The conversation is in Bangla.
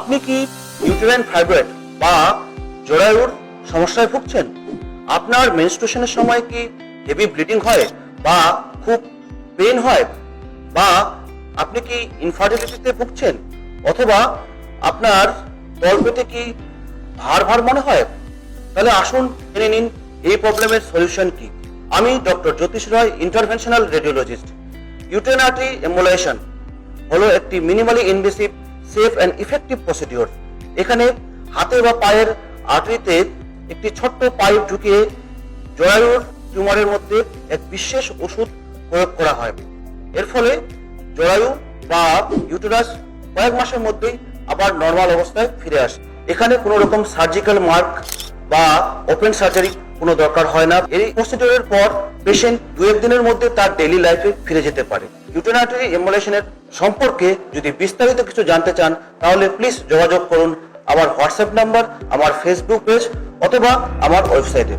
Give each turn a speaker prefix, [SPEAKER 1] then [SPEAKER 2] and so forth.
[SPEAKER 1] আপনি কি ইউটেরাইন ফাইব্রয়েড বা জরায়ুর সমস্যায় ভুগছেন? আপনার মেনস্ট্রুয়েশনের সময় কি হেভি ব্লিডিং হয় বা খুব পেন হয়, বা আপনি কি ইনফার্টিলিটিতে ভুগছেন, অথবা আপনার তলপেটে কি ভার ভার মনে হয়? তাহলে আসুন জেনে নিন এই প্রবলেমের সলিউশন কি। আমি doctor Jyotish Roy, interventional radiologist. Uterine artery embolization হলো একটি minimally invasive, safe and effective procedure. এখানে হাতে বা পায়ের আর্টারিতে একটি ছোট্ট পাইপ ঢুকিয়ে জরায়ুর টিউমারের মধ্যে এক বিশেষ ওষুধ প্রয়োগ করা হয়। এর ফলে জরায়ু বা ইউটেরাস কয়েক মাসের মধ্যেই আবার নর্মাল অবস্থায় ফিরে আসে। এখানে কোনো রকম সার্জিক্যাল মার্ক বা ওপেন সার্জারি কোনো দরকার হয় না। এই প্রসিডিওরের পর পেশেন্ট 2-1 দিনের মধ্যে তার ডেইলি লাইফে ফিরে যেতে পারে। ইউটেরাইন আর্টারি এম্বোলাইজেশনের সম্পর্কে যদি বিস্তারিত কিছু জানতে চান তাহলে প্লিজ যোগাযোগ করুন আমার হোয়াটসঅ্যাপ নাম্বার, আমার ফেসবুক পেজ অথবা আমার ওয়েবসাইটে।